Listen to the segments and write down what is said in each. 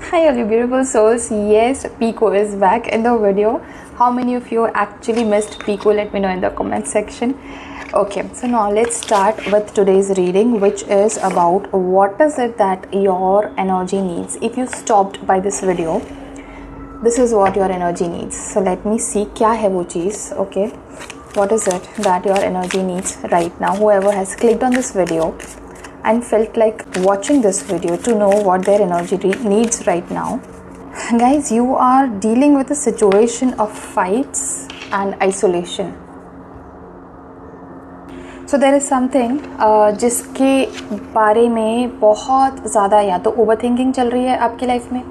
Hi all you beautiful souls. Yes, Pico is back in the video. How many of you actually missed Pico? Let me know in the comment section. Okay, so now let's start with today's reading, which is about what is it that your energy needs. If you stopped by this video, this is what your energy needs. So let me see क्या है वो चीज़. Okay, what is it that your energy needs right now? Whoever has clicked on this video and felt like watching this video to know what their energy needs right now. Guys, you are dealing with a situation of fights and isolation. So there is something जिसके बारे में बहुत ज़्यादा या तो over thinking चल रही है आपकी लाइफ में,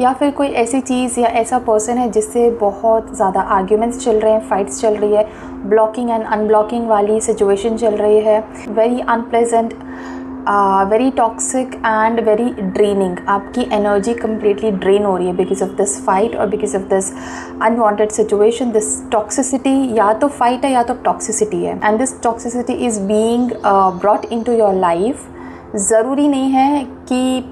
या फिर कोई ऐसी चीज़ या ऐसा पर्सन है जिससे बहुत ज़्यादा आर्ग्यूमेंट्स चल रहे हैं, फाइट्स चल रही है, ब्लॉकिंग एंड अनब्लॉकिंग वाली सिचुएशन चल रही है, very unpleasant, very toxic and very draining. आपकी एनर्जी कम्प्लीटली ड्रेन हो रही है बिकॉज ऑफ दिस फाइट और because of this unwanted situation, this toxicity. या तो फाइट है या तो टॉक्सिसिटी है, and this toxicity is being brought into your life. ज़रूरी नहीं है कि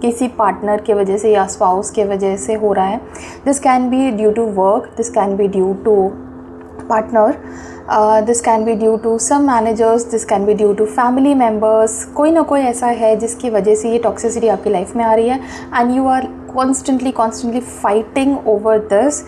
किसी पार्टनर के वजह से या स्पाउस के वजह से हो रहा है. This can be due to work, this can be due to partner, this can be due to some managers, this can be due to family members. कोई ना कोई ऐसा है जिसकी वजह से ये टॉक्सिसिटी आपकी लाइफ में आ रही है, and you are constantly fighting over this,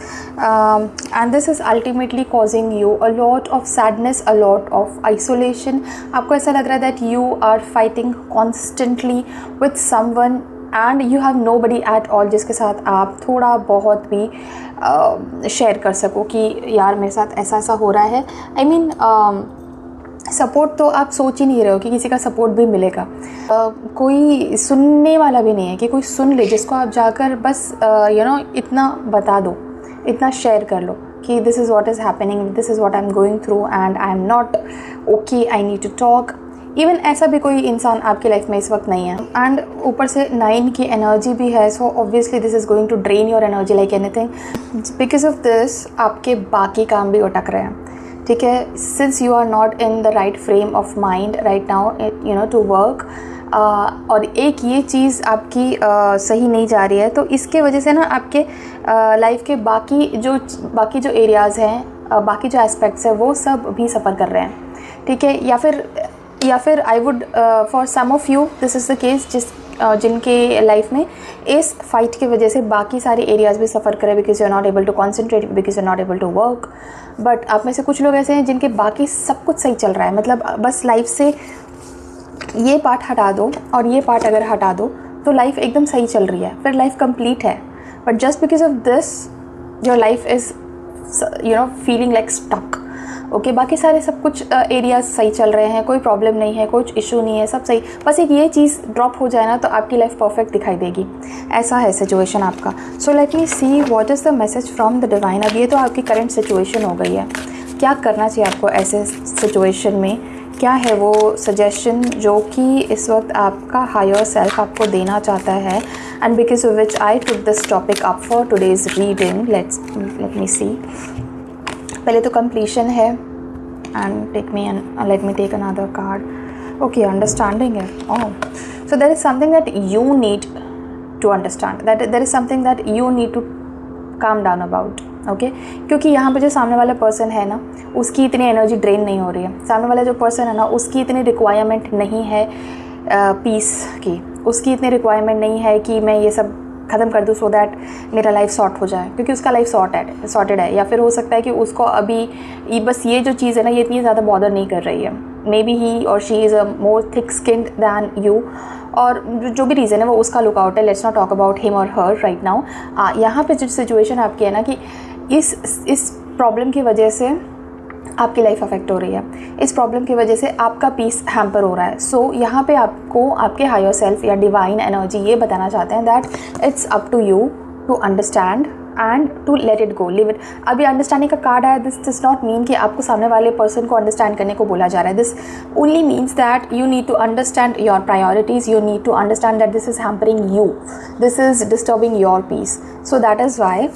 and this is ultimately causing you a lot of sadness, a lot of isolation. आपको ऐसा लग रहा है that you are fighting constantly with someone and you have nobody at all जिसके साथ आप थोड़ा बहुत भी शेयर कर सको कि यार मेरे साथ ऐसा ऐसा हो रहा है. आई मीन सपोर्ट तो आप सोच ही नहीं रहे हो कि किसी का सपोर्ट भी मिलेगा. कोई सुनने वाला भी नहीं है कि कोई सुन ले, जिसको आप जाकर बस इतना बता दो, इतना शेयर कर लो कि this is what is happening, this is what I am going through and I am not okay, I need to talk. Even ऐसा भी कोई इंसान आपकी लाइफ में इस वक्त नहीं है, एंड ऊपर से 9 की एनर्जी भी है. So obviously this is going to drain your energy like anything. Because of this आपके बाकी काम भी अटक रहे हैं. ठीक है, since you are not in the right frame of mind right now to work, और एक ये चीज़ आपकी सही नहीं जा रही है, तो इसके वजह से ना आपके लाइफ के बाकी जो एरियाज़ हैं, बाकी जो एस्पेक्ट्स हैं, वो सब भी सफ़र कर रहे हैं. ठीक है, या फिर I would for some of you this is the case जिनके लाइफ में इस फाइट की वजह से बाकी सारे एरियाज़ भी सफ़र करें, because you are not able to concentrate, because you are not able to work. But आप में से कुछ लोग ऐसे हैं जिनके बाकी सब कुछ सही चल रहा है. मतलब बस लाइफ से ये पार्ट हटा दो और ये पार्ट अगर हटा दो तो लाइफ एकदम सही चल रही है, फिर लाइफ कंप्लीट है. But just because of this your life is feeling like stuck. Okay, बाकी सारे सब कुछ एरियाज सही चल रहे हैं, कोई प्रॉब्लम नहीं है, कुछ इशू नहीं है, सब सही. बस एक ये चीज़ ड्रॉप हो जाए ना तो आपकी लाइफ परफेक्ट दिखाई देगी. ऐसा है सिचुएशन आपका. So let me see what is the message from the divine. अब ये तो आपकी करंट सिचुएशन हो गई है. क्या करना चाहिए आपको ऐसे सिचुएशन में? क्या है वो सजेशन जो कि इस वक्त आपका हायर सेल्फ आपको देना चाहता है, and because of which I took this topic up for today's reading. Let me see. पहले तो कंप्लीशन है, and let me take another card. Okay, understanding है. Oh, so there is something that you need to understand, that there is something that you need to calm down about. Okay, क्योंकि यहाँ पे जो सामने वाला person है ना, उसकी इतनी एनर्जी ड्रेन नहीं हो रही है. सामने वाला जो पर्सन है ना, उसकी इतनी रिक्वायरमेंट नहीं है पीस की, उसकी इतनी रिक्वायरमेंट नहीं है कि मैं ये सब ख़त्म कर दूँ सो दैट मेरा लाइफ सॉर्ट हो जाए, क्योंकि उसका लाइफ सॉर्टेड है. या फिर हो सकता है कि उसको अभी बस ये जो चीज़ है ना, ये इतनी ज़्यादा बॉदर नहीं कर रही है. मे बी ही और she is a more thick skinned than you, और जो भी रीज़न है वो उसका लुकआउट है. Let's not talk about him और हर राइट नाउ. यहाँ पे जो सिचुएशन आपकी है ना कि इस प्रॉब्लम की वजह से आपकी लाइफ अफेक्ट हो रही है, इस प्रॉब्लम की वजह से आपका पीस हैम्पर हो रहा है. सो यहाँ पे आपको आपके हायर सेल्फ या डिवाइन एनर्जी ये बताना चाहते हैं that it's up to you to understand and to let it go, live it. अभी अंडरस्टैंडिंग का कार्ड आया. दिस डज नॉट मीन कि आपको सामने वाले पर्सन को अंडरस्टैंड करने को बोला जा रहा है. This only means that you need to understand your priorities, you need to understand that this is hampering you, this is disturbing your peace. So that is why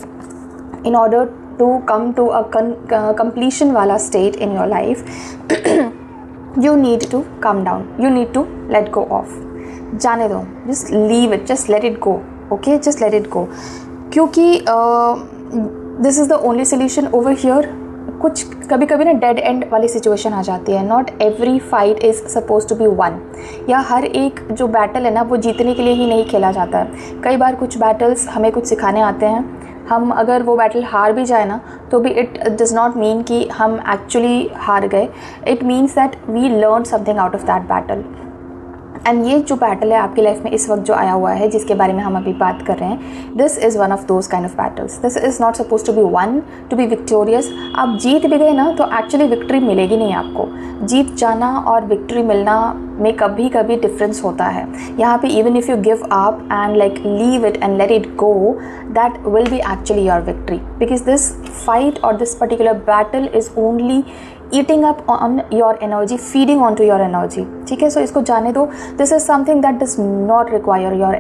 in order to come to a completion wala state in your life you need to calm down, you need to let go of. जाने दो, just leave it, just let it go. Okay, just let it go, क्योंकि this is the only solution over here. कुछ कभी कभी ना dead end वाली situation आ जाती है। Not every fight is suppose to be won, या हर एक जो बैटल है ना वो जीतने के लिए ही नहीं खेला जाता है। कई बार कुछ बैटल्स हमें कुछ सिखाने आते हैं। हम अगर वो बैटल हार भी जाए ना तो भी इट डज़ नॉट मीन कि हम एक्चुअली हार गए। It means that we learn something out of that battle. And ये जो बैटल है आपकी लाइफ में इस वक्त जो आया हुआ है, जिसके बारे में हम अभी बात कर रहे हैं, this is one of those kind of battles. This is not suppose to be one to be victorious. आप जीत भी गए ना तो एक्चुअली विक्ट्री मिलेगी नहीं आपको। जीत जाना और विक्ट्री मिलना में कभी कभी डिफरेंस होता है। यहाँ पे even if you give up and like leave it and let it go, that will be actually your victory, because this fight और this particular battle is only eating up on your energy, feeding onto your energy, ठीक है। सो इसको जाने दो। This is something that does not require your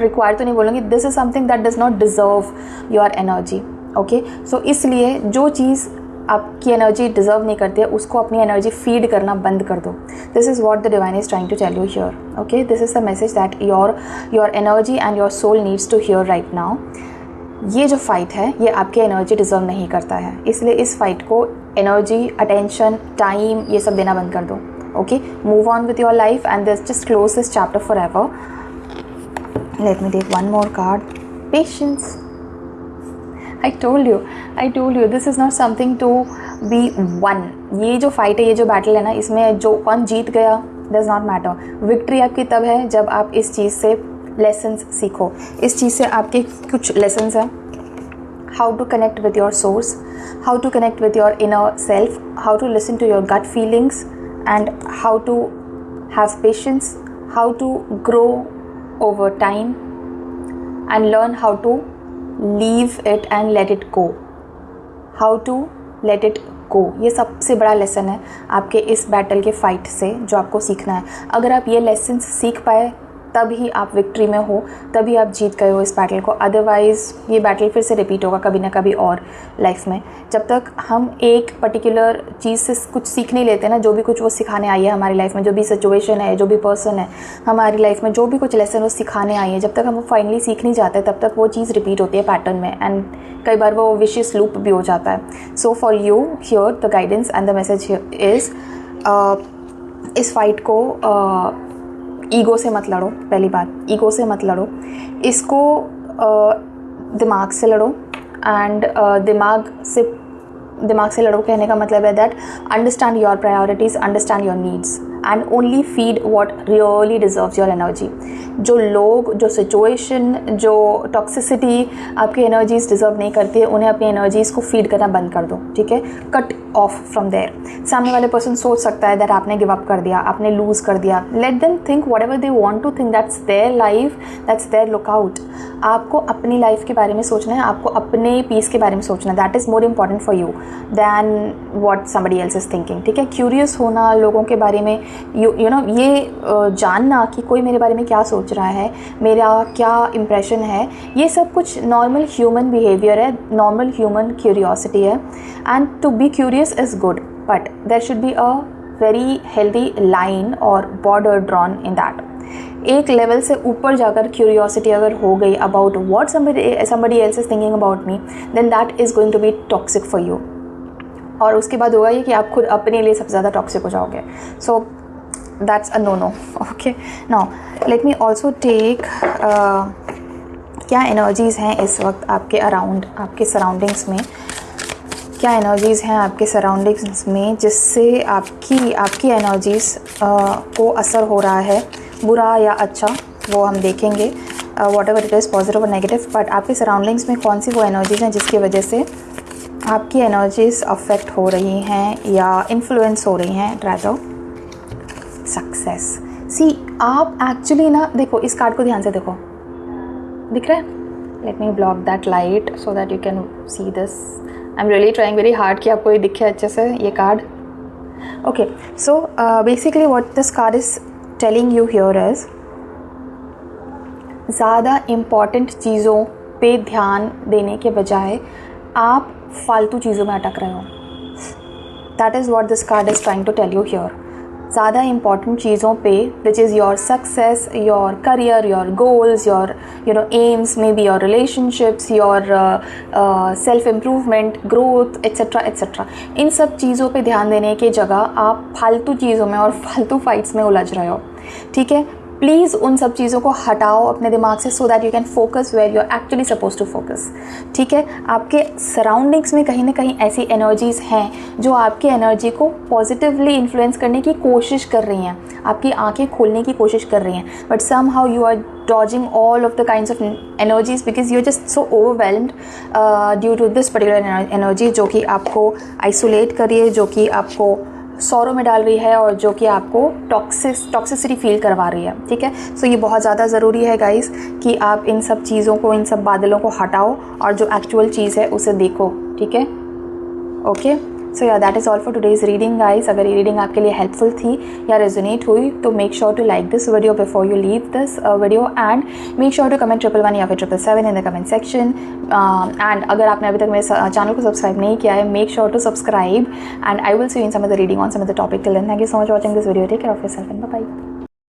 require तो नहीं बोलूँगी, this is something that does not deserve your energy, okay. So इसलिए जो चीज़ आपकी एनर्जी डिज़र्व नहीं करती है उसको अपनी एनर्जी फीड करना बंद कर दो। This is what the divine is trying to tell you here, okay. This is the message that your energy and your soul needs to hear right now. ये जो फाइट है ये आपकी एनर्जी डिज़र्व नहीं करता है, इसलिए इस फाइट को एनर्जी, अटेंशन, टाइम ये सब देना बंद कर दो, okay. Move on with your life and this just close this chapter forever. Let me take one more card, patience. I told you this is not something to be won। ये जो fight है, ये जो battle है ना, इसमें जो कौन जीत गया डज नॉट मैटर। विक्ट्री आपकी तब है जब आप इस चीज़ से लेसन्स सीखो। इस चीज़ से आपके कुछ लेसन्स हैं। How to connect with your source, how to connect with your inner self, how to listen to your gut feelings and how to have patience, how to grow over time and learn how to leave it and let it go. How to let it go, ये सबसे बड़ा lesson है आपके इस battle के fight से जो आपको सीखना है। अगर आप ये लेसन सीख पाए तभी आप विक्ट्री में हो, तभी आप जीत गए हो इस बैटल को। अदरवाइज़ ये बैटल फिर से रिपीट होगा कभी ना कभी और लाइफ में। जब तक हम एक पर्टिकुलर चीज़ से कुछ सीख नहीं लेते ना, जो भी कुछ वो सिखाने आई है हमारी लाइफ में, जो भी सिचुएशन है, जो भी पर्सन है हमारी लाइफ में, जो भी कुछ लेसन वो सिखाने आई है, जब तक हम वो फाइनली सीख नहीं जाते तब तक वो चीज़ रिपीट होती है पैटर्न में, एंड कई बार वो विशियस लूप भी हो जाता है। So for you here the guidance and the message is, इस फाइट को ईगो से मत लड़ो। पहली बात, ईगो से मत लड़ो, इसको दिमाग से लड़ो। एंड दिमाग से लड़ो कहने का मतलब है that understand your priorities, understand your needs and only feed what really deserves your energy. जो लोग, जो सिचुएशन, जो टॉक्सिसिटी आपकी एनर्जीज डिजर्व नहीं करती है, उन्हें अपनी एनर्जीज़ को फीड करना बंद कर दो, ठीक है। Cut off from there. सामने वाले पर्सन सोच सकता है दैट आपने गिव अप कर दिया, आपने लूज़ कर दिया। Let them think whatever they want to think, that's their life, that's their lookout. आपको अपनी लाइफ के बारे में सोचना है, आपको अपने पीस के बारे में सोचना है। That is more important for you than what somebody else is thinking, ठीक है। क्यूरियस होना लोगों के बारे में, यू नो, ये जानना कि कोई मेरे बारे में क्या सोच रहा है, मेरा क्या इम्प्रेशन है, ये सब कुछ नॉर्मल ह्यूमन बिहेवियर है, नॉर्मल ह्यूमन क्यूरियोसिटी है। And to be curious is good, but there should be a very healthy line और बॉर्डर ड्रॉन इन दैट। एक लेवल से ऊपर जाकर क्यूरियोसिटी अगर हो गई about what somebody else is thinking about me, then that is going to be toxic for you। और उसके बाद होगा ये कि आप खुद अपने लिए सबसे ज़्यादा टॉक्सिक हो जाओगे। So that's a no. Okay, now let me also take क्या एनर्जीज़ हैं इस वक्त आपके अराउंड, आपके सराउंडिंग्स में। क्या एनर्जीज़ हैं आपके सराउंडिंग्स में जिससे आपकी एनर्जीज़ को असर हो रहा है, बुरा या अच्छा, वो हम देखेंगे। What ever it is, positive और नेगेटिव। बट आपके सराउंडिंग्स में कौन सी वो एनर्जीज़ हैं जिसकी वजह से आपकी एनर्जीज़ अफेक्ट हो रही हैं या इन्फ्लुएंस हो रही हैं रादर। सक्सेस। सी, आप एक्चुअली ना, देखो इस कार्ड को ध्यान से देखो, दिख रहा है? Let me block that light so that you can see this. I am really trying very hard कि आपको ये दिखे अच्छे से ये card. Okay, so basically what this card is telling you here is, ज़्यादा इम्पॉर्टेंट चीज़ों पे ध्यान देने के बजाय आप फालतू चीज़ों में अटक रहे हो। That is what this card is trying to tell you here. ज़्यादा इम्पॉर्टेंट चीज़ों पे which is your success, your career, your goals, your aims, may be your relationships, your self improvement, growth, etcetera etcetera, इन सब चीज़ों पे ध्यान देने की जगह आप फालतू चीज़ों में और फालतू फाइट्स में उलझ रहे हो। ठीक है, प्लीज़ उन सब चीज़ों को हटाओ अपने दिमाग से, so that you can focus where you are actually suppose to focus. ठीक है, आपके सराउंडिंग्स में कहीं ना कहीं ऐसी एनर्जीज़ हैं जो आपकी एनर्जी को पॉजिटिवली इन्फ्लुएंस करने की कोशिश कर रही हैं, आपकी आंखें खोलने की कोशिश कर रही हैं, but somehow you are dodging all of the kinds of energies because you are just so overwhelmed due to this particular energy, जो कि आपको आइसोलेट कर रही है, जो कि आपको सौरों में डाल रही है और जो कि आपको टॉक्सिसिटी फील करवा रही है। ठीक है, सो ये बहुत ज़्यादा ज़रूरी है गाइस कि आप इन सब चीज़ों को, इन सब बादलों को हटाओ और जो एक्चुअल चीज़ है उसे देखो। ठीक है, ओके, सो या that is all for today's reading guys. अगर ये रीडिंग आपके लिए हेल्पफुल थी या रेजोनेट हुई तो make sure to like this video before you leave this video, and make sure to comment 111 या फिर 777 इन द कमेंट सेक्शन। एंड अगर आपने अभी तक मेरे चैनल को सब्सक्राइब नहीं किया है, make sure to subscribe, and I will see you in some of the reading on some of the topic. Till then, thank you so much watching this video. Take care of yourself and bye bye.